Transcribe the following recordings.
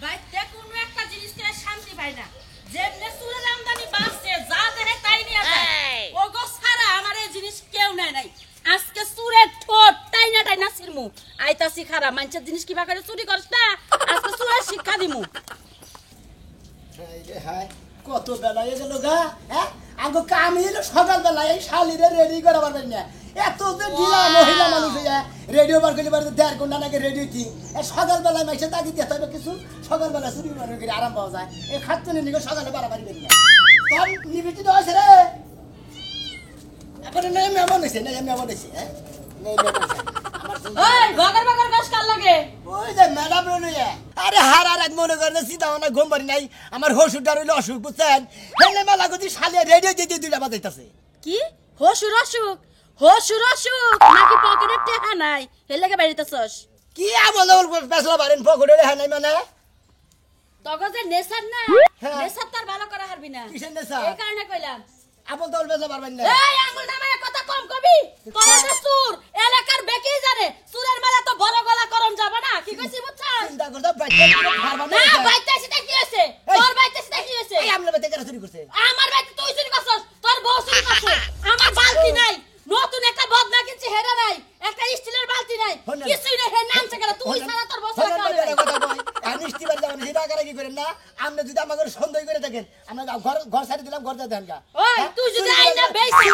বাইতে কোনো একটা জিনিস কিনে শান্তি পাই না। যেমনে চুরের আমদানি বাড়ছে, যা দেহে তাই নিয়ে যায়। ওগো সারা আমার এই জিনিস কেউ নেয় নাই। আজকে চুরের ঠোঁট টাইনা টাইনা ছিড়মু। আইতাছি খারা মানুষের জিনিস কিবা করে চুরি করছ না, আজকে চুরের শিক্ষা দিমু। হাই কত বেলা হয়ে গেল গা। হ্যাঁ আগে কাম হইলো সকালবেলায় এই শালিরে রেডি করা পারবেন না। এত যে ঢিলা মহিলা মানুষ রেডিও বার করলে পারে 1.5 ঘন্টা নাকি রেডিও কি সকালবেলায় মাইসে তাকে দিতে হবে কিছু। সকালবেলা চুরি করে আরাম পাওয়া যায়। এই খাচ্ছনে নিকে সকালে বাড়াবাড়ি করি না তোর নিবেদিত আছে রে। এখন নেই মেমন হয়েছে, নেই মেমন হয়েছে। হ্যাঁ নেই মেমন ওই বগর বগর গাছ কাল লাগে। ওই যে ম্যাডাম রইলে আরে হার আর এক মনে করে চিন্তা ভাবনা ঘুম পারি নাই। আমার হসুরটা রইলে অসুখ বুঝছেন। হেলে মেলা গতি শালিয়া রেডিও দিয়ে 2টা বাজাইতেছে। কি হসুর অসুখ? হসুর অসুখ নাকি পকেটে টাকা নাই হেলে কে বাইরিতেছস? কি আমল বেসলা বারেন পকড়ে রে নাই মানে তখন যে নেশার না, হ্যাঁ। নেশার তার ভালো করা হারবি না। কিসের নেশা? এই কারণে কইলাম আমল তো বেসলা পারবেন না। এই আঙ্গুল নামায় কথা কম কবি। তোরা যে চুর এলাকার বেকেই জানে। চুরের মেলা তো বড় গলা করন যাবে না। কি কইছি বুঝছস? চিন্তা করতে বাইতে হারবা না না। বাইতে সেটা কি হইছে? তোর বাইতে সেটা কি হইছে? এই আমলে বাইতে কারা চুরি করছে? আমার বাইতে তুই চুরি করছস, তোর বউ চুরি করছে। আমার বালতি নাই, নতুন একটা বদনা কিনছি হেডা নাই, একটা স্টিলের বালতি নাই, কিছুই নাই। হে নামছে কেন? তুই সারা তোর বউ চুরি করে। কথা কই আমি স্টিবার যাবেন সেটা আগে কি করেন না। আপনি যদি আমাকে সন্দেহ করে থাকেন আমরা ঘর ছাড়ি দিলাম ঘর দেন গা। ওই তুই যদি আইনা বেইছিস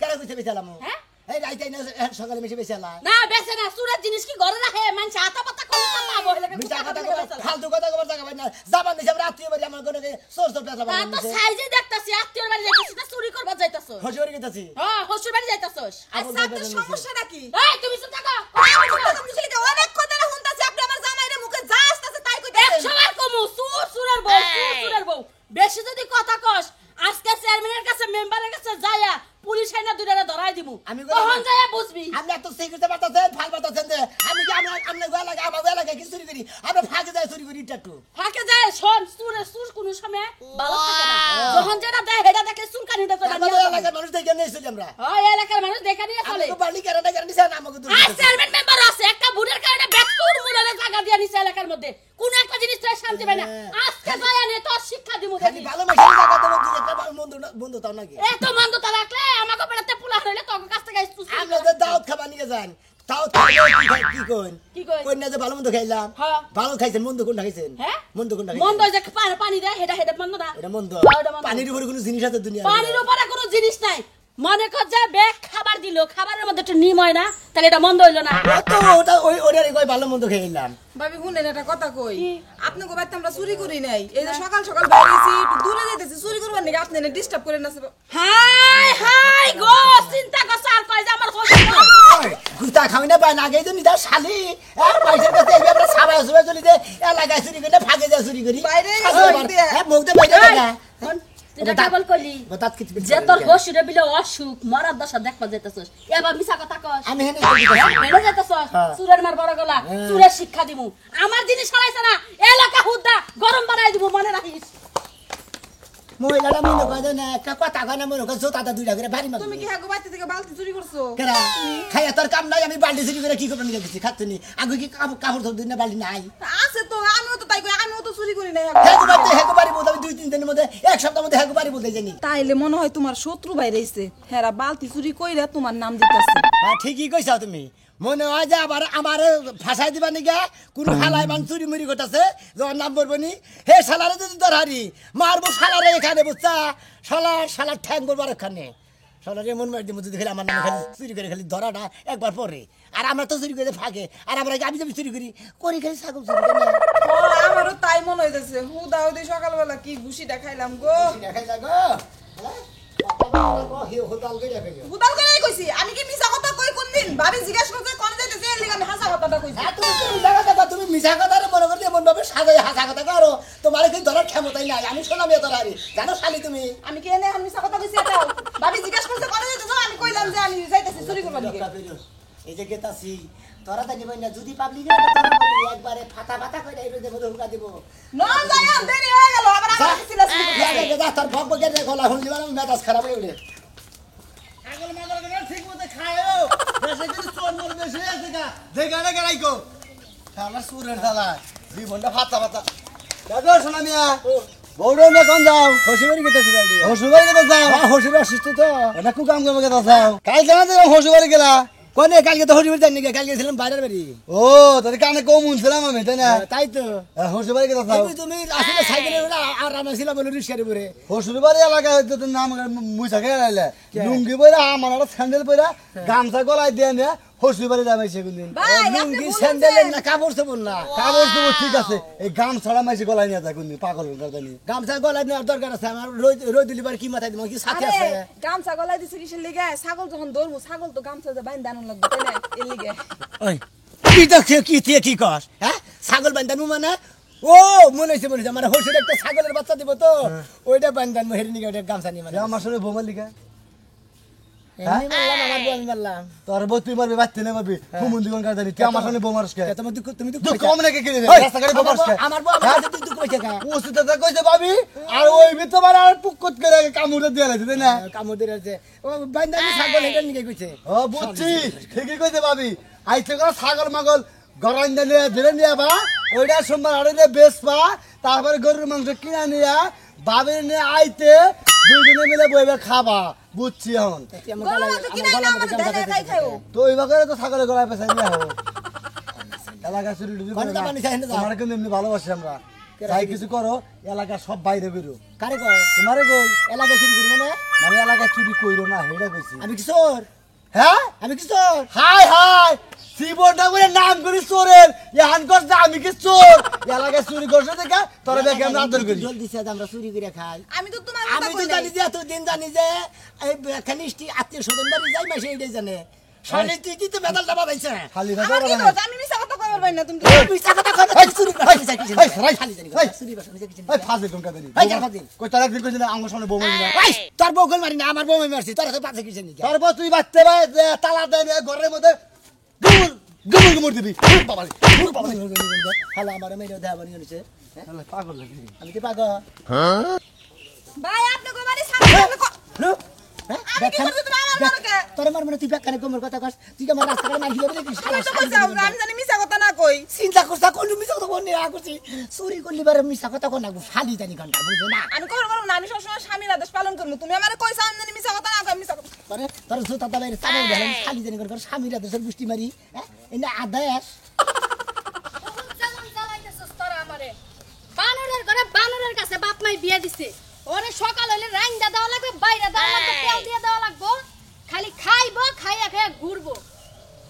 কেন কইতে বেচালাম? হ্যাঁ এই রাইতে না সকালে মিশে বেচালা না বেছে না। চুরের জিনিস কি ঘরে রাখে? মানুষ আতা পাতা কোন কথা বলে লাগে। মিছা কথা কই ফালতু কথা কই জায়গা ভাই না। যাবান দিছে আমরা রাত্রি বাড়ি আমার ঘরে সোর সোর পেছলা তা তো বানাইছে। সাইজে দেখতাছি আত্মীয়র বাড়ি যাইতাছিস না চুরি করবা যাইতাছস? হসুরি গেতাছি। হ্যাঁ হসুর বাড়ি যাইতাছস। আচ্ছা আপনার সমস্যাটা কি? এই তুমি চুপ থাকো। অনেক কথা শুনতাছি আপনি আমার জামাইরে মুখে যা আসতেছে তাই কইতেছেন। 100 বার কমু চুরের বউ, চুরের বউ। বেশি যদি কথা কস আজকে চেয়ারম্যানের কাছে মেম্বারের কাছে যায়া পুলিশ আইনা দুইটারে ধরাই দিমু। আমি তখন যায়া বুঝবি। আপনি এত সিকিউরিটি বাতাছেন ফাল বাতাছেন যে আমি কি আমরা গোয়া লাগে আমার গোয়া লাগে কি চুরি করি আমরা ফাঁকে যাই চুরি করি একটু ফাঁকে যায় শোন চুর কোন সময় ভালো থাকে না। যখন যেটা দেয় হেডা দেখে চুলকানিটা তো আমাদের এলাকার মানুষ দেখে নিয়ে এসেছি আমরা। ওই এলাকার মানুষ দেখা নিয়ে চলে। আমাকে বাড়ি কেন নিছেন আমাকে দূর আর চেয়ারম্যান মেম্বার আছে একটা ভোটের কারণে বেকুর মুলারে জায়গা দিয়া নিছে এলাকার মধ্যে। কোন একটা জিনিস তো শান্তি পায় না। আজকে যায় নে তোর শিক্ষা দিমু খালি দেখি। ভালো মেশিন জায়গা দেব দুই একটা বন্ধু তাও নাকি এত মন্দতা রাখলে আমাকে পেড়াতে পুলা হইলে তোর কাছ থেকে আমরা যে দাওয়াত খাবার নিয়ে যান তাও কি কইন কি কই? কইন না যে ভালো মন্দ খাইলাম হ্যাঁ। ভালো খাইছেন মন্দ কোনটা খাইছেন? হ্যাঁ মন্দ কোনটা মন্দ খাইছেন? যে পানি দেয় হেডা হেডা মন্দ না। এটা মন্দ। এটা মন্দ। পানির উপরে কোনো জিনিস আছে দুনিয়া পানির উপরে কোনো জিনিস নাই। মনে কর যে বেগ খাবার দিল, খাবারের মধ্যে একটু নিম হয় না, তাহলে এটা মন্দ হইলো না। তো ওটা ওটারই কই ভালো মন্দ খাইলাম। ভাবি শুনেন একটা কথা কই। কি? আপনি কো বাইতে আমরা চুরি করি নাই। এই যে সকাল সকাল বাইরেছি একটু দূরে যাইতেছি চুরি করবার নাকি আপনি এনে ডিস্টার্ব করেন না। হাই হাই গো চিন্তা করছ আর কই যে আমার হোস্ট গুতা খাওই না পায় না আগে তো নিদা শালি আর পয়সার কাছে এই আমরা সাবাই সুবাই চলি দে এলাকায় চুরি করে ফাঁকে যা চুরি করি বাইরে গেছে হ্যাঁ মুখ দে বাইরে না এটা কেবল কইলি বাতাত কি যে তোর হোস্টে বিলে অসুখ মরার দশা দেখবা যাইতাছস। এবার মিছা কথা কস। আমি হেনে বেড়ে যাইতাছস। চুরের মার বড় গলা চুরের শিক্ষা দিমু। আমার জিনিস ছড়াইছ না এলাকা হুদ্দা গরম বানাই দিমু মনে রাখিস। মহিলারা মনে করে না একটা কথা কয় না মনে করে জোতাটা দুইটা করে বাড়ি মারবে তুমি কি হাগো বাইতে থেকে বালতি চুরি করছো? কেরা খাইয়া তোর কাম নাই আমি বালতি চুরি করে কি করব নিয়ে গেছি খাচ্ছি আগে কি কাপড় ধর দিন না বালতি নাই আছে তো আমিও তো তাই কই আমিও তো চুরি করি নাই। হেগো বাড়ি বলতে আমি 2-3 দিনের মধ্যে এক সপ্তাহের মধ্যে হেগো বাড়ি বলতে জানি। তাইলে মনে হয় তোমার শত্রু বাইরেছে। হেরা বালতি চুরি কইরা তোমার নাম দিতাছে। হ্যাঁ ঠিকই কইছাও তুমি। মনে হয় যে আবার আমার ফাঁসাই দিবা নিগা কোন হালাই মান চুরি মুড়ি করতেছে যখন নাম বলবো নি হে শালারে যদি ধরারি মারবো শালারে এখানে বুঝছা শালার ঠ্যাং বলবো আর এখানে শালারে মন মারি দিব যদি খালি আমার নামে খালি চুরি করে খালি ধরাটা একবার পরে আর আমরা তো চুরি করে ফাঁকে আর আমরা আমি যদি চুরি করি খালি ছাগল চুরি করি না। আমারও তাই মনে হইতেছে হুদা হুদি সকালবেলা কি ঘুষিটা খাইলাম গো। দেখাই লাগো হুদাল করেই কইছি আমি কি মিছা কথা কই কোনদিন? ভাবি জিজ্ঞাসা করতে কোন যাইতেছে এর লাগি আমি হাসা কথাটা কইছি। তুমি মিছা কথা মনে করলে এমন ভাবে সাজাই হাসা কথা করো তোমার কি ধরার ক্ষমতাই নাই আমি শোনাম এ ধরারি জানো শালি তুমি আমি কি এনে মিছা কথা কইছি এটা? ভাবি জিজ্ঞাসা করতে কোন যাইতেছে আমি কইলাম যে আমি যাইতেছি চুরি করবার দিকে। এই যে গেতাছি তোরা তো নিবই না যদি পাবলিক তোরা বলি একবারে ফাটা ফাটা কইরা এই রোদে মধ্যে হুকা দিব না যাই দেরি হয়ে গেল আবার আমার ছিলাস যা তোর ভগ ভগের গলা হুন দিবা মেজাজ খারাপ হয়ে উঠে আগল মাগল করে ঠিক মতো খায়ও দেশে কিন্তু চোর মর বেশি আছে গা দেখাড়া গড়াইকো শালা সুরের শালা জীবনটা ফাতা ফাতা দাদা শোনা মিয়া বউরে না কোন যাও হসুবাড়ি গেতেছি বাড়ি হসুবাড়ি কেন যাও হ্যাঁ হসুর অসুস্থ তো এটা কু কাম করবে কেন যাও কাল কেন যাও হসুবাড়ি গেলা কোনে কালকে তো হসুবাড়ি যাইনি কালকে ছিলাম বাইরের বাড়ি ও তোর কানে কম শুনছিলাম আমি তাই না তাই তো হসুবাড়ি কেন যাও তুমি আসলে সাইকেলে আর আমরা ছিলাম বলে রিক্সার উপরে হসুবাড়ি এলাকায় হয়তো তোর নাম মুইসা খেয়ে লাইলে লুঙ্গি পরে আমার একটা স্যান্ডেল পরে গামছা গলায় দিয়ে নিয়ে হসুবাড়ি যাবে সেগুন ভাই আপনি লুঙ্গি বলছেন স্যান্ডেল না কাপড় চোপড় না কাগজ তো ঠিক আছে এই গাম ছাড়া মাইসে গলায় নিয়ে যায় কোন পাগল গার্দানি গামছা গলায় নেওয়ার দরকার আছে আমার রোদ দিলিবার কি মাথায় দিব কি সাথে আছে আরে গামছা গলায় দিছি কিসের লিগে ছাগল যখন দৌড়বো ছাগল তো গামছা যে বাইন দানো লাগবে তাই না এর লিগে ওই কি তো কি কস হ্যাঁ ছাগল বান্ধানু মানে ও মনে হয়েছে আমার হসুর একটা ছাগলের বাচ্চা দিব তো ওইটা বান্ধান হেরি নিকে ওইটা গামছা নিয়ে মানে আমার সঙ্গে বোমার লিখা এমনি মারলাম আমার বউ আমি মারলাম তোর বউ তুই মারবি বাচ্চা নেই মারবি হুমুন্দি কোন গার্দানি তুই আমার সঙ্গে বোমার কে তোমার তুমি তো তুই কম রেখে কিনে ওই, রাস্তা ঘাটে বোমার কে আমার বউ আমার কাছে তুই কইছে কা ওষুধ কইছে ভাবি আর ওই ভিতর আর পুকুত করে কামড়ে দিয়ে লাগছে তাই না কামড় দিয়ে আছে ও বান্ধানি ছাগল হেটা নিকে কইছে ও বুঝছি ঠিকই কইছে ভাবি আইছে করে ছাগল মাগল গরম দিলে ধরে নিয়ে বা ওইটা সোমবার আড়ে বেচবা তারপরে গরুর মাংস কিনা নিয়ে বাবির নিয়ে আইতে দুইজনে মিলে বইবে খাবা বুঝছি এখন আমার গলা গলায় তো আমার কিনা গলার না মধ্যে আমার গামছা দাদা তাই দিতে খাও তো ওই বাগারে তো ছাগলের গলায় পেছাই নিয়ে হো এলাকা চুরি টুরি করে বানিয়ে না। বানিয়ে খাই না যাও। তোমার কিন্তু এমনি ভালোবাসি আমরা যাই কিছু করো এলাকা সব বাইরে বেরো কারে কও তোমারে কই এলাকা চুরি করবো না মানে এলাকা চুরি কইরো না হেডা কইছি আমি কি চোর হ্যাঁ আমি কি চোর হাই হাই শিবটা করে নাম করি চোরের এহান করছে আমি কি চোর এলাকায় চুরি করছে দেখা তোরা দেখে আমরা আদর করি জল দিছে যে আমরা চুরি করে খাই আমি তো তোমার আমি কথা তো কই জানি যে এতদিন জানি যে এই খানিষ্টি আত্মীয় স্বজন বাড়ি যাই মাসে এইটাই জানে শালি তুই কি তো মেদাল দাবা পাইছে খালি আমার ভাষা কি বলে না। করছ আমি মিছা কথা কইবার পাই না তুমি মিছা কথা কয় না, তুই চুরি করে খাইছিস কিছু এই, রাই। খালি জানি এই। চুরি বাসা কিছু এই ফাজিল কোন কাদের এই, কেন ফাজিল? কই তারা কি কইছে না আমার সামনে বউ মারি না ওই তোর বউকল মারি না আমার বউ মারছি তোর তো পাছে কিছু নেই তারপর তুই বাচ্চা ভাই তালা দেয় না, ঘরের মধ্যে গুমুর গুমুর গুমুর দিবি বাবা হ্যালো আমার মেয়ে দেওয়া বানিয়ে নিছে পাগল লাগি আমি কি পাগল ভাই আপনি কইবারে সামনে হ্যাঁ আমি কি করছি তুমি আমার মারকে তোর মার মানে তুই ব্যাখ্যানে কোমর কথা কস তুই আমার রাস্তায় মার দিবি নাকি তুমি তো কইছো আমি জানি মিছা কথা না কই চিন্তা করছা কোন মিছা কথা কোন না করছি চুরি করলি বারে মিছা কথা কোন না শালি জানি ঘন্টা বুঝে না আমি কইবার পারবো না আমি সবসময় স্বামীর আদেশ পালন করবো তুমি আমারে কইছো আমি জানি মিছা কথা না কই মিছা কথা পরে তোর জুতা দাবাই চালাই দিলাম শালি জানি ঘর স্বামীরা দেশের গুষ্টি মারি হ্যাঁ এনে আদাস যেমন জ্বালাইতেছস তোরা আমারে। বানরের ঘরে বানরের কাছে বাপ মাই বিয়ে দিছে ওরে সকাল হইলে রাইন্দা দেওয়া লাগবে বাইরে দেওয়া লাগবে তেল দিয়ে দেওয়া লাগবে খালি খাইবো খাইয়া খাইয়া ঘুরবো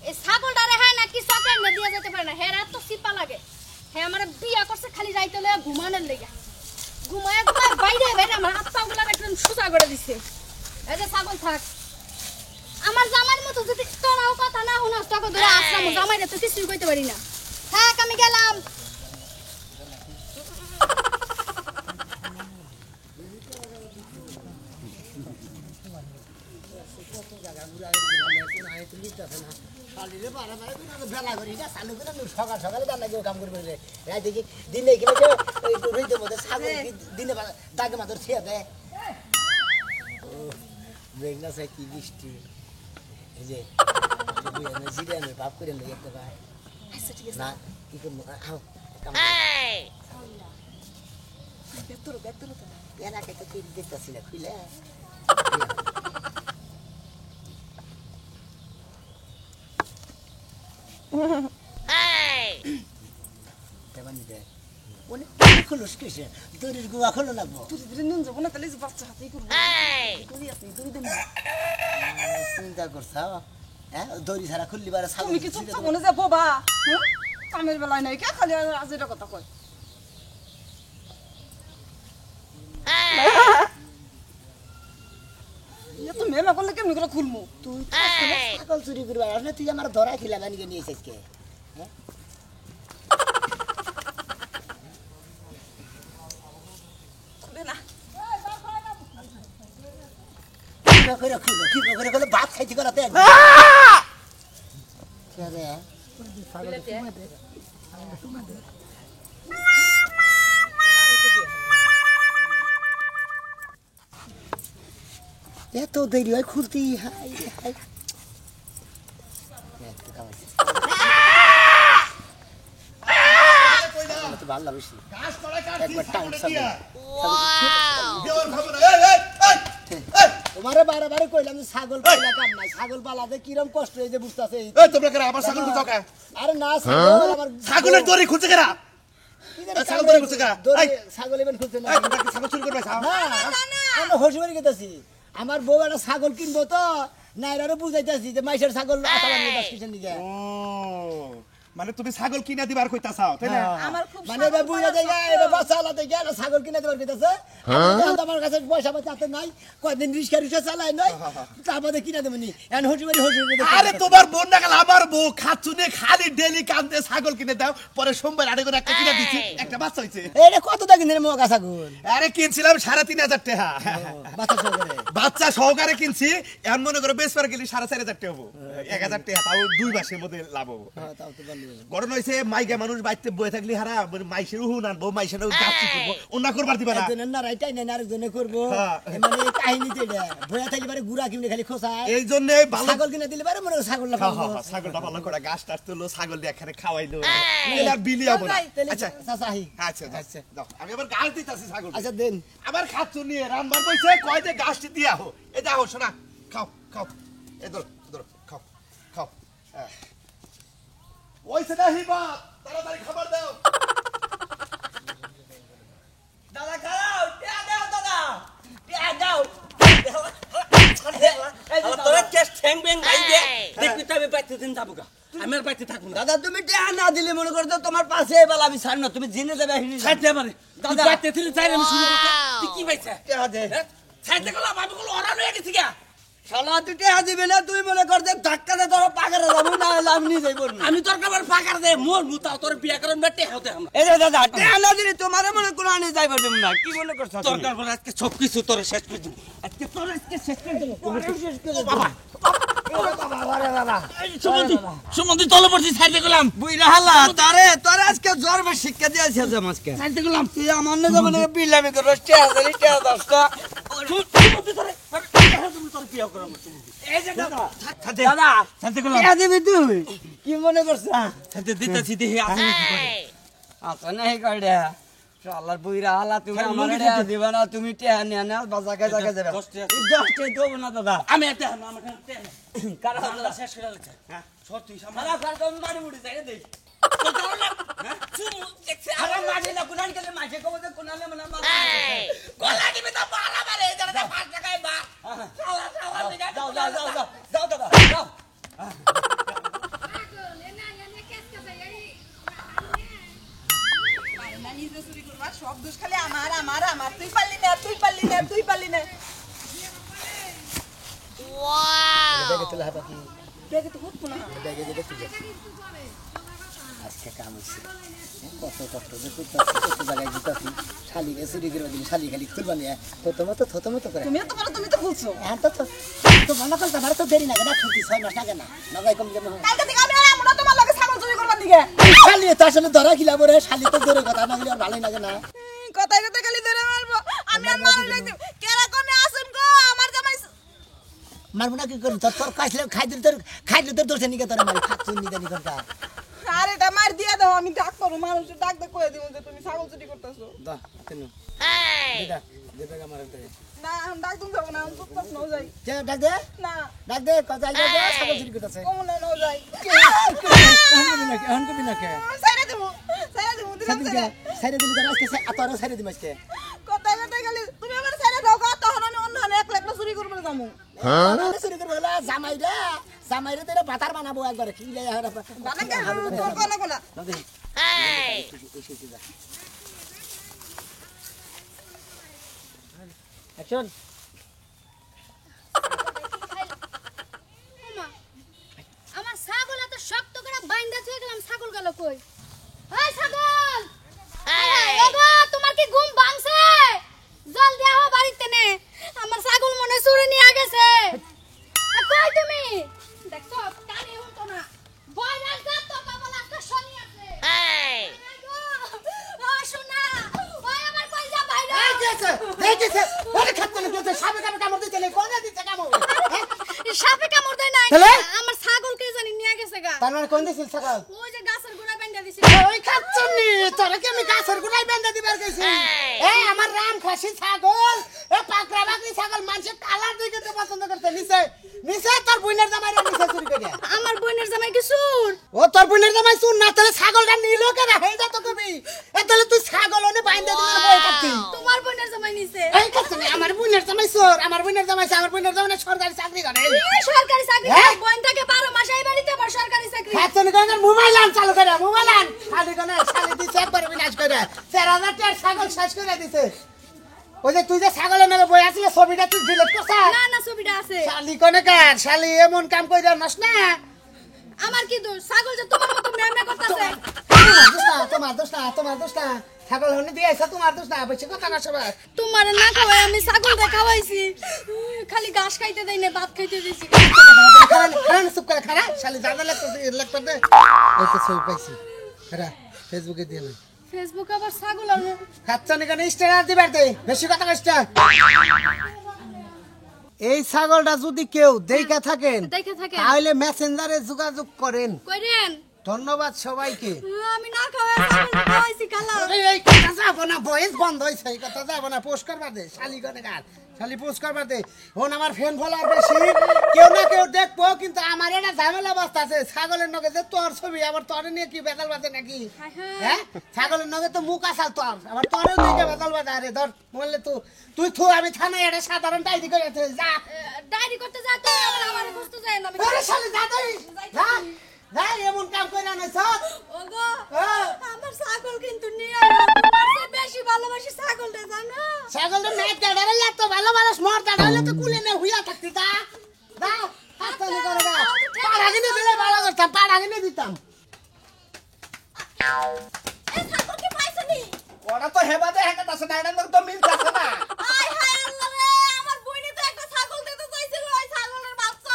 এই ছাগলটারে হ্যাঁ নাকি চাকরি না দিয়ে যেতে পারে না হ্যাঁ রাত তো সিপা লাগে হ্যাঁ আমার বিয়া করছে খালি রাইতে লইয়া ঘুমানোর লেগে ঘুমায় ঘুমায় বাইরে বাইরে আমার হাত পাগুলা একদম সুসা করে দিছে এই যে ছাগল থাক আমার জামাইয়ের মতো যদি তোরাও কথা না শুনাস তখন ধরে আসলাম জামাইরে তো কিছুই কইতে পারি না থাক আমি গেলাম সকাল সকালে জানা কেউ কাম করবে রাইতে কি দিনে কি রইতে মধ্যে ছাগল দিনে দাগে মাত্র ছেয়ে দেয় মেঘনা চাই কি বৃষ্টি এই যে জিরে আমি ভাব করে নেই একটা ভাই না কি করবো আও এলাকায় তো তুই দেখতেছি না খুলে খোলস কিসে দড়ির গুয়া খোলো লাগবো তুই ধরে নুন যাবো না তাহলে যে বাচ্চা হাতেই করবো তুই আসনি তুই দেন চিন্তা করছা হ্যাঁ দড়ি ছাড়া খুললি বারে তুমি কি চুপ মনে যাব বাবা কামের বেলায় নাই কে খালি আজ এটা কথা কয় তুমি মেলা করলে কেমনি করে খুলমু তুই ছাগল চুরি করবার আসলে তুই আমার ধরাই খিলা বানিয়ে নিয়ে এসেছিস কে খুলে না করে খুলো কি করে খুলো ভাত খাইতে করাতে এত দেরি হয় খুলতি হাই হাই একটু ভালো বেশি গাছ তলায় কাটছি একবার টান ছাগলটা ছাগল। দিয়া দেওয়ার খবর এই তোমারে বারে বারে কইলাম যে ছাগল পালা কাম নাই ছাগল পালাতে কিরম কষ্ট এই যে বুঝতাছে এই তোমরা কেন আবার ছাগল খুঁজো কে আরে না ছাগল আমার ছাগলের দড়ি খুঁজে কেরা কি জানি ছাগল দড়ি খুঁজে কেরা দড়ি- এই ছাগল এবেন খুঁজছে না এই তোমরা কি ছাগল চুরি করবে না আমরা হসুমারি গেতাছি আমার বউ একটা ছাগল কিনবো তো নাইরারে বুঝাইতাছি যে মাইশের ছাগল আতালা নিয়ে 10 কিসের নিগে ও মানে তুমি ছাগল কিনা দিবার কইতাছাও তাই না আমার খুব মানে এটা বুঝা দেয় এটা বাচ্চা আলাদা গেল ছাগল কিনে দেবার কইতাছে আমার কাছে পয়সা পাতি হাতে নাই কয়দিন রিক্সা চালাই নাই তারপরে কিনে দেবনি এখন হসুমারি আরে তোমার বোন না গেল আমার বউ খাচ্ছুনে খালি ডেলি কান্দে ছাগল কিনে দাও পরে সোমবার আড়ে করে একটা কিনে দিচ্ছি একটা বাচ্চা হইছে এটা কত টাকা দিনের মগা ছাগল আরে কিনছিলাম 3,500 টাকা বাচ্চা সহকারে বাচ্চা সহকারে কিনছি এখন মনে করো বেশ পার গেলি 4,500 টাকা হবো 1,000 টাকা তাও 2 মাসের মধ্যে লাভ হবো হ্যাঁ তাও তো ভালো গরম হইছে মাইকে মানুষ বাইতে বয়ে থাকলি হারা মাইসের উহুন আনবো মাইসের যাচ্ছি করবো অন্য করবার দিবা না একজনের না রাইটাই নাই আরেকজনে করবো হ্যাঁ। মানে এই কাহিনীতে এটা ভয়া থাকলে পারে গুড়া কিনে খালি খোসায় এই জন্য ভালো ছাগল কিনে দিলে পারে মনে হয় ছাগলটা পাবো ছাগলটা ভালো করে গাছ টাছ তুলো ছাগল দিয়ে এখানে খাওয়াইলো এগুলো আর বিলি হবো না আচ্ছা চাচাহি আচ্ছা আচ্ছা দাও আমি আবার গাছ দিতেছি ছাগল আচ্ছা দেন আবার খাচ্ছ নিয়ে রানবার বইছে কয় যে গাছটি দিয়া হো এ দেখো শোনা খাও খাও এ ধরো ধরো খাও খাও ওইসে না হিবা তাড়াতাড়ি খাবার দাও দাদা খাও টিয়া দাও দাদা টিয়া দাও তোরা টেস্ট ঠ্যাং ব্যাং গাইবে দেখবি তো আমি বাইতে দিন যাবো গা আমি আর বাইতে থাকবো না দাদা তুমি টিয়া না দিলে মনে করতো তোমার পাশে এবার আমি ছাড় না তুমি জেনে যাবে ছাড়তে পারে দাদা বাইতে দিলে চাই আমি শুরু করতে তুই কি পাইছে টিয়া দে ছাড়তে গেলাম আমি গুলো অরান হয়ে গেছি গা শালা তুই টিয়া দিবে না তুই মনে করতে ধাক্কা দে তোর পাকারে যাবো না হলে আমি নিয়ে যাইব না আমি তোর কাবার ফাঁকার দে মোর মুতাও তোর বিয়া করেন বেটে হতে আমরা এই যে দাদা টিয়া না দিলে তোমার মনে কোনো আনি যাইব দেব না কি মনে করছ তোর কারবার আজকে সব কিছু তোর শেষ করে দিব আজকে তোর আজকে শেষ করে দিব বাবা আরে বাবা সুমন্দি তলে পড়ছি ছাড়তে গেলাম বুইরা হালা তোরে আজকে জ্বর বা শিক্ষা দিয়েছে যে আজকে ছাড়তে গেলাম তুই আমার না মানে বিল্লামি করছ টিয়া দিলি টিয়া দশটা সুমন্দি তোরে তোর বিয়া করাম এই যে দাদা ছাড়তে দাদা ছাড়তে গেলাম টিয়া দিবি তুই কি মনে করছ ছাড়তে দিতেছি দেখি আছে কি করে আচ্ছা নাই কাড়ে শালার বুইরা হালা তুমি আমার টিয়া দিবা না তুমি টিয়া নিয়ে না বাজা কে জায়গা যাবে 10টা দেবো না দাদা আমি একটা আমার কারা আল্লাহ শেষ করে দিচ্ছে হ্যাঁ সত্যি সামনে হালা কার তুমি মারি মুড়ি যাই দে তো কারণ না হ্যাঁ চুমু দেখছে আরে মাঝে না কোনান গেলে মাঝে কবে তো কোনালে মানে মারা গলা দিবে তো মারা মারে এই জায়গাটা 5 টাকায় বা শালা শালা দিগা যাও যাও যাও যাও যাও দাদা যাও না নিজে চুরি করবা সব দোষ খালি আমার আমার আমার তুই পারলি না তুই পারলি না তুই পারলি না ব্যাগে তুলে হাবা কি দেখে তো হুট না ব্যাগে যেটা তুলে আজকে কাম হইছে কত কষ্ট যে করতেছি কত জায়গায় দিতেছি শালি চুরি করে দিলি শালি খালি খুলবা নিয়ে থতমত করে তুমি তো খুলছো এখন তো মনে করতে আমার তো দেরি না কেন ছুটি 6 মাস লাগে না নগাই কম যেমন কালকে থেকে আমি আর আমরা তোমার লগে ছাগল চুরি করবার দিকে শালি তো আসলে ধরা খিলা বরে শালি তো জোরে কথা না বলে আর ভালোই লাগে না কথাই কথা খালি ধরে মারবো আমি আর মারু নাই কেরা কোনে আসুন গো আমার জামাই মারবো না কি করি তোর খাইলে তোর দোষে নিকে তোর মারি খাচ্ছুন নিকে নিকনটা আরে এটা মার দিয়া দাও আমি ডাক করব মানুষ ডাক দে কই দিমু যে তুমি ছাগল চুরি করতেছো দা তেনু দেবে আমার না আমি ডাক তুমি যাব না আমি চুপচাপ নও যাই ডাক দে কথা আইবা ছাগল চুরি করতেছে কোন না নও যাই এখন কবি না কে সাইরা দিমু দিলাম সাইরে দিলি তোর আজকে আতরে সাইরে দিম আজকে কথাই কথা খালি তুমি আমার সাইরা দাও গো তখন আমি অন্য একলা একলা চুরি করব যামু হ্যাঁ চুরি করবে বলা জামাইরে তোরা বাতার বানাবো একবার কি লাই আর বানাকে তোর কোন কোন নদী অ্যাকশন আমার ছাগল এত শক্ত করে বাইন্ধা থুয়ে গেলাম ছাগল গেল কই এই ছাগল ওগো তোমার কি ঘুম ভাঙছে জলদি আও বাড়িতে নে আমার ছাগল মনে চুরি নিয়ে গেছে কই তুমি দেখছো কানে হতো না বয়রার যা তো বাবা লাগতো শনি আছে ও সোনা ওই আমার কইজা ভাইরা দেখেছে ওরে খাচ্ছে না সাবে কামড় দিতে লে কোন দিতে কামড় সাপে কামড় দেয় নাই তাহলে? আমার ছাগল কে জানি নিয়ে গেছে গা তার মানে কোন দিছিল ছাগল ওই যে গাছের গোড়া বাইন্ধা দিছে ওই খাচ্ছনি তোরা কি আমি গাছের গোড়ায় বেঁধে দিবার গেছি আমার রাম খাসি ছাগল পাকড়া বাকরি ছাগল মানুষে কালার দেখে তো পছন্দ করতে নিচে নিচে তোর বোনের জামাই নিচে চুরি করে আমার বোনের জামাই কি সুর ও তোর বোনের জামাই শুন না তাহলে ছাগলটা নিল কেন হয়ে যা তো কবি তাহলে তুই ছাগল ওনে বাইন্ধে দিলে বই কাটতি তোমার বোনের জামাই নিছে এই খাচ্ছনি আমার বোনের জামাই চোর আমার বোনের জামাই সরকারি চাকরি করে এই সরকারি চাকরি হ্যাঁ? বোন থাকে 12 মাস এই বাড়িতে আবার সরকারি চাকরি খাচ্ছনি করে মোবাইল আন চালু করে মোবাইল আন শালি কোনে শালি দিছে একবার বিনাশ করে 4000 টাকার ছাগল শেষ করে দিছে ওই যে তুই যে ছাগলের নামে বই আসলে ছবিটা তুই ডিলিট করছিস না না ছবিটা আছে শালি কোনে কার শালি এমন কাম কইরা নস না আমার কি দোষ ছাগল যে তোমার মতো মেমে করতেছে তোমার দোষ না ছাগল হনে দিয়ে আইছা তোমার দোষ না বেশি কথা না সবাই তোমার না খাওয়াই আমি ছাগলটা খাওয়াইছি খালি ঘাস খাইতে দেই না ভাত খাইতে দিছি খারাপ চুপ করে খারাপ শালি জানা লাগতো দে এই তো ছবি পাইছি খারাপ ফেসবুকে দিয়ে না ফেসবুক আবার ছাগল আর খাচ্ছনি কেন স্ট্যাটাস দিবার দে বেশি কথা কইছ এই ছাগলটা যদি কেউ দেখা থাকেন দেখে থাকে তাহলে মেসেঞ্জারে যোগাযোগ করেন কইরেন ধন্যবাদ সবাইকে আমি না খাওয়াই ছাগল খাওয়াইছি খালা এই কথা যাব না ভয়েস বন্ধ হইছে এই কথা যাব না পোস্ট করবা দে শালি কোনে কার শালি পোস্ট করবা দে হন আমার ফ্যান ফলোয়ার বেশি কেউ না কেউ দেখবো কিন্তু আমার এটা ঝামেলা অবস্থা আছে ছাগলের নগে যে তোর ছবি আবার তোরে নিয়ে কি বেতাল বাজে নাকি হ্যাঁ ছাগলের নগে তো মুখ আসাল তোর আবার তোরে নিয়ে বেতাল বাজে আরে ধর বললে তুই থু আমি থানায় এটা সাধারণ ডায়েরি করে যা ডায়েরি করতে যা তুই আবার আমারে খুঁজতে যায় না ওরে শালি যা তুই যা যা এমন কাম কইরা না সব ওগো হ্যাঁ আমার ছাগল কিন্তু নিয়ে আয় তোমার চেয়ে বেশি ভালোবাসি ছাগলটা জানো ছাগলটা মেট গাড়ারে এত ভালো মানুষ মর গাড়ালে তো কুলে না হুইয়া থাকতি তা দাও হাততালি করে দাও পাড়া কিনে দিলে ভালো করতাম পাড়া কিনে দিতাম এই ছাগল কি পাইছনি ওরা তো হেবাদে হেকাত আছে না এটা তো মিল আছে না আয় হায় আল্লাহ রে আমার বইনি তো একটা ছাগল দিতে চাইছিল ওই ছাগলের বাচ্চা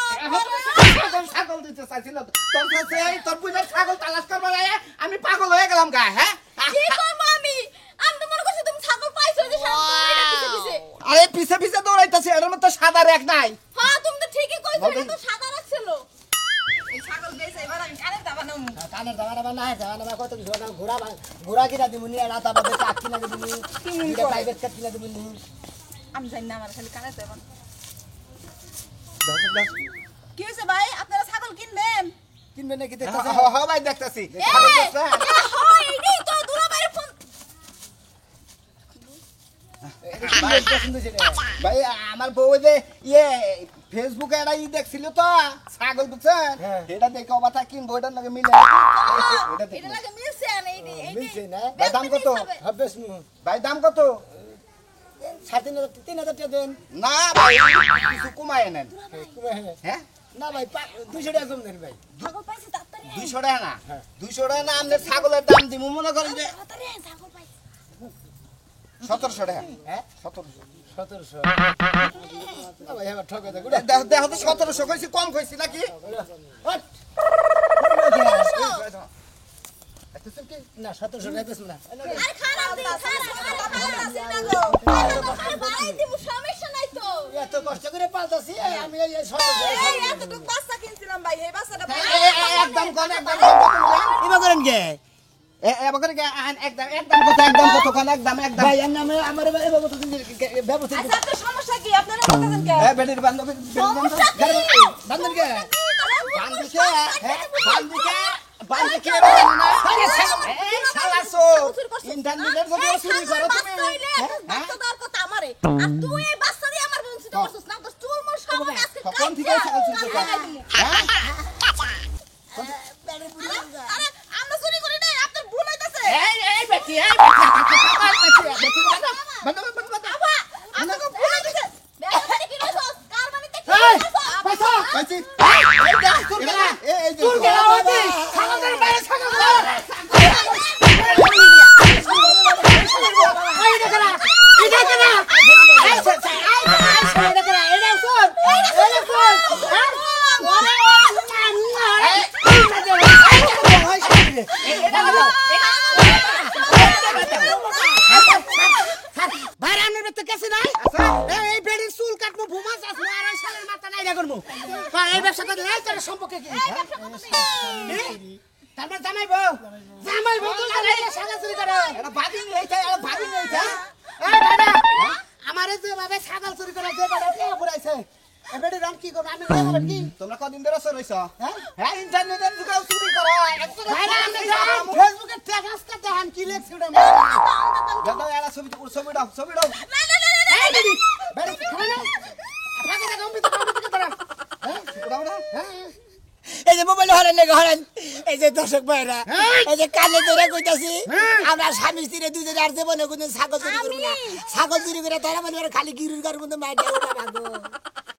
ছাগল দিতে চাইছিল তোর কাছে তোর বুঝে ছাগল তালাশ করবার আয়া আমি পাগল হয়ে গেলাম গা হ্যাঁ কি করব আমি তো মনে করছি তুমি ছাগল পাইছো যে পিছে আরে পিছে পিছে দৌড়াইতাছি এর মধ্যে সাদা রেক নাই হ্যাঁ তুমি তো ঠিকই কইছো এটা তো সাদা রাখছিল এই ছাগল গেছে এবার আমি কানে দাবা নাও কানে দাবা না দাবা কত কিছু না ঘোরা কিনা দিমুনি রাতা বাদে চাকি না দিমুনি এটা প্রাইভেট কাট কিনা দিমুনি আমি জানি না আমার খালি কানে দাবা দাও কি হইছে ভাই আপনারা ছাগল কিনবেন কিনবে নাকি দেখতেছি হ্যাঁ ভাই দেখতাছি হয় এইটাই তো দুলাভাইয়ের ফোন ভাই আমার বউ যে ইয়ে ফেসবুকে একটা দেখছিল তো ছাগল বুঝছেন এটা দেখে অবাতা কিনবো এটার নাকি মিলে এটা দেখে এটা লাগে মিলছে না মিলছে না ভাই দাম কত হবেস ভাই দাম কত 3,500 টাকা দেন না ভাই কিছু কমায় নেন হ্যাঁ না ভাই 200 টাকা কম দেন ভাই ছাগল পাইছে তাড়াতাড়ি 200 টাকা না 200 টাকা না আমাদের ছাগলের দাম দিব মনে করেন যে তাড়াতাড়ি ছাগল পাইছে 1700 টাকা হ্যাঁ 1700 1700 না ভাই আমার ঠকে দে গুড়া দেখো তো 1700 কইছি কম কইছি নাকি না 1700 টাকা বেশ না আর খারাপ দিন আছে না গো আর বাড়াই দিব সমস্যা নাই তো এত কষ্ট করে পালতাছি আমি এই এই 1700 এতটুকু বাচ্চা কিনছিলাম ভাই এই বাচ্চাটা একদম কোন একদম ইবা করেন কে এবার করে একদম কত কোন একদম ভাই এর নামে আমার এবার কত দিন ব্যবস্থা আচ্ছা আপনার সমস্যা কি আপনারা বলতেছেন কে এ বেটির বান্ধবী বান্ধন কে বান্ধবীকে বান্ধবীকে এই শালা সো ইন্টারনেটের ভিতরে চুরি করো তুমি বাচ্চা দেওয়ার কথা আমারে আর তুই এই বাচ্চা দিয়ে আমার বলছিস করছিস না তো চুল মোর সব আজকে কোন থেকে ছাগল চুরি করো হ্যাঁ আরে আমরা চুরি করি না আপনার ভুল হইতাছে এই বেটি বেটি বাবা আপনাকে ভুল হইতাছে বেটা কি রইছস কার বাড়িতে কি এই রইছস পয়সা কইছি এই তুই গেলা ওদি ছাগলের বাইরে ছাগল এই দেখরা এটা কেনা এই এটা কেনা এটা কোন এটা কোন বাইরানের ভিতরে কেসে নাই এই বেড়ির চুল কাটমু ভুমাস আস না আর এই শালের মাথা নাই রাখমু এই ব্যবসা করলে এই তোর সম্পর্কে কি তারপর জামাইবো তো ছাগল চুরি করে এটা ভাবি নেই তাই এটা ভাবি নেই তাই এই দাদা আমারে যে ভাবে ছাগল চুরি করে যে বড় কে পুরাইছে এবারে রাম কি করব আমি কই হবে কি তোমরা কদিন ধরে চড়াইছ হ্যাঁ হ্যাঁ ইন্টারনেটের যুগে চুরি করা ভাইরা আমি ফেসবুকে টেক্সট কে দেখেন কি লেখছে ওটা দাদা এরা ছবি দাও এই দিদি বেরে খানা না আগে থেকে কম্পিউটার ধরা দাও না এই যে মোবাইল হরেন এই যে দর্শক ভাইরা এই যে কানে ধরে কইতাছি আমরা স্বামী স্ত্রী দুজনে আর জীবনে কোনো ছাগল চুরি করব না ছাগল চুরি করে তারা মানে খালি গিরুর ঘর মধ্যে মাইর দেবো না ভাগো